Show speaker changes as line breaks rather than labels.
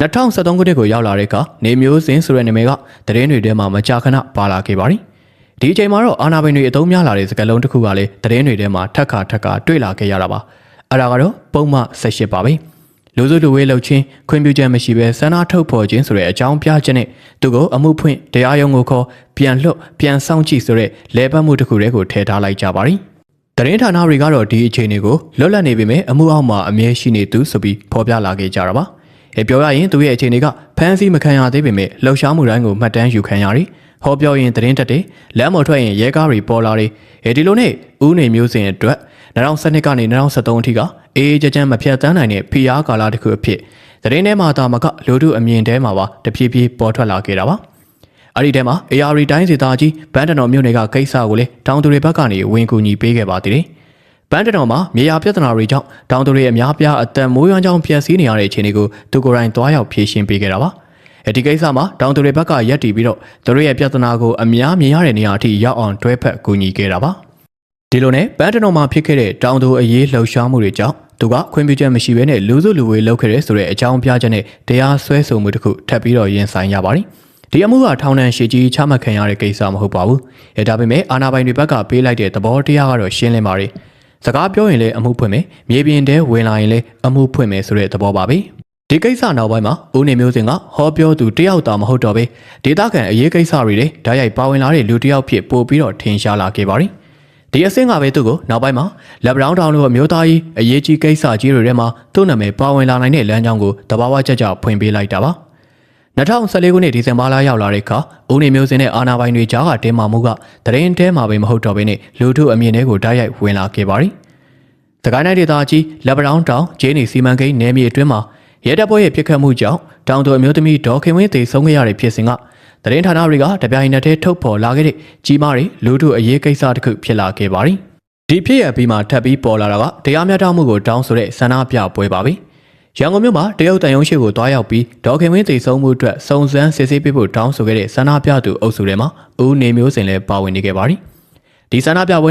2013 ခုနှစ်ကိုရောက်လာတဲ့အခါနေမျိုးစင်ဆိုတဲ့နာမည်ကသတင်းတွေထဲမှာမကြာခဏပါလာခဲ့ပါတယ်။ဒီအချိန်မှာတော့အာဏာပိုင်တွေအသုံးများလာတဲ့စကားလုံးတစ်ခုကလည်းသတင်းတွေထဲမှာထပ်ခါတွေ့လာခဲ့ရတာပါ။အဲ့ဒါကတော့ပုံမှန်18ပါပဲ။လူစုလူဝေးလှုပ်ချင်းခွင့်ပြုချက်မရှိဘဲဆန္ဒထုတ်ဖော်ခြင်းဆိုတဲ့အကြောင်းပြချက်နဲ့သူကိုအမှုဖွင့်တရားရုံးကိုခေါ်ပြန်လွှတ်ပြန်ဆောင်ကြည့်ဆိုတဲ့လဲပတ်မှုတစ်ခုတည်းကိုထည့်ထားလိုက်ကြပါရီ။သတင်းဌာနတွေကတော့ဒီအခြေအနေကိုလွတ်လပ်နေပေမဲ့အမှုအောက်မှာအမြဲရှိနေသူဆိုပြီးဖော်ပြလာခဲ့ကြတာပါ။ပြောရရင်သူရဲ့အခြေအနေကဖမ်းဆီးမခံရသေးပေမဲ့လှုပ်ရှားမှုတိုင်းကိုမှတ်တမ်းယူခံရတယ်။ဟောပြောရင်သတင်းတက်တယ်။လမ်းပေါ်ထွက်ရင်ရဲကားတွေပေါ်လာတယ်။ဒီလိုနဲ့ဦးနေမျိုးစင်အတွက်2012ကနေ2013အထိကအေးကြမ်းမဖြတ်တန်းနိုင်တဲ့ဖိအားကာလတစ်ခုအဖြစ်သတင်းထဲမှာတာမကလူထုအမြင်ထဲမှာပါတဖြည်းဖြည်းပေါ်ထွက်လာခဲ့တာပါ။အဲ့ဒီထဲမှာ AR တိုင်းဒေသကြီးဘန်းတနော်မြို့နယ်ကကိစ္စကိုလည်းတောင်သူတွေဘက်ကနေဝင်ကူညီပေးခဲ့ပါသေးတယ်။ဘန်းတနော်မှာမြေယာပြဿနာတွေကြောင့်တောင်သူတွေအများပြားအသက်မိုးရွာကြောင့်ဖျက်ဆီးနေရတဲ့အခြေအနေကိုသူကိုယ်တိုင်သွားရောက်ဖြေရှင်းပေးခဲ့တာပါ။ဒီကိစ္စမှာတောင်သူတွေဘက်ကရက်တီပြီးတော့သူတို့ရဲ့ပြဿနာကိုအများမြင်ရတဲ့နေရာအထိရောက်အောင်တွဲဖက်ကူညီခဲ့တာပါ။ဒီလိုနဲ့ဘန်းတနော်မှာဖြစ်ခဲ့တဲ့တောင်သူအရေးလှုပ်ရှားမှုတွေကြောင့်သူကခွင့်ပြုချက်မရှိဘဲနဲ့လူစုလူဝေးလုပ်ခဲ့တဲ့ဆိုတဲ့အကြောင်းပြချက်နဲ့တရားစွဲဆိုမှုတစ်ခုထပ်ပြီးတော့ရင်ဆိုင်ရပါတယ်။ဒီအမှုကထောင်ဒဏ်ရှည်ကြီးချမှတ်ခံရတဲ့ကိစ္စမဟုတ်ပါဘူး။ဒါပေမဲ့အာဏာပိုင်တွေဘက်ကပေးလိုက်တဲ့သဘောတရားကတော့ရှင်းလင်းပါတယ်။စကားပြောရင်လည်းအမှုဖွင့်မယ်။မြေပြင်ထဲဝင်လာရင်လည်းအမှုဖွင့်မယ်ဆိုတဲ့သဘောပါပဲ။ဒီကိစ္စနောက်ပိုင်းမှာဦးနေမျိုးစင်ကဟောပြောသူတယောက်သာမဟုတ်တော့ပဲဒေသခံအရေးကိစ္စတွေလည်းဓာတ်ရိုက်ပါဝင်လာတဲ့လူတယောက်ဖြစ်ပို့ပြီးတော့ထင်ရှားလာခဲ့ပါတယ်။ဒီအဆင့်ကပဲသူ့ကိုနောက်ပိုင်းမှာလက်ပတောင်းတောင်တို့အမျိုးသားကြီးအရေးကြီးကိစ္စကြီးတွေထဲမှာသူ့နာမည်ပါဝင်လာနိုင်တဲ့လမ်းကြောင်းကိုတဘာဝကြကြဖွင့်ပေးလိုက်တာပါ2014ခုနှစ်ဒီဇင်ဘာလရောက်လာတဲ့အခါဦးနေမျိုးစင်နဲ့အာနာပိုင်တွေကြားကတင်းမာမှုကသတင်းထဲမှာပဲမဟုတ်တော့ဘဲနဲ့လူထုအမြင်တွေကိုဓာတ်ရိုက်ဝင်လာခဲ့ပါရီ။သခိုင်းတိုင်းဒေသကြီးလက်ပတောင်းတောင်ဂျင်းနီစီမံကိန်းနယ်မြေအတွင်းမှာရဲတပ်ဖွဲ့ရဲ့ပြစ်ခတ်မှုကြောင့်တောင်သူအမျိုးသမီးဒေါ်ခင်ဝင်းသေဆုံးခဲ့ရတဲ့ဖြစ်စဉ်ကသတင်းဌာနတွေကတပြိုင်နက်တည်းထုတ်ဖော်လာခဲ့တဲ့ကြီးမားတဲ့လူထုအရေးကိစ္စတစ်ခုဖြစ်လာခဲ့ပါရီ။ဒီဖြစ်ရပြီးမှထပ်ပြီးပေါ်လာတာကတရားမျှတမှုကိုတောင်းဆိုတဲ့ဆန္ဒပြပွဲပါပဲ။ရန်ကုန်မြို့မှာတရုတ်တန်ယုံရှိကိုတွားရောက်ပြီးဒေါ်ခင်ဝင်းသေဆုံးမှုအတွက်စုံစမ်းစစ်ဆေးပေးဖို့တောင်းဆိုခဲ့တဲ့ဆန္ဒပြသူအုပ်စုထဲမှာဦးနေမျိုးစင်လည်းပါဝင်နေခဲ့ပါရီ။ဒီဆန္ဒပြပွဲ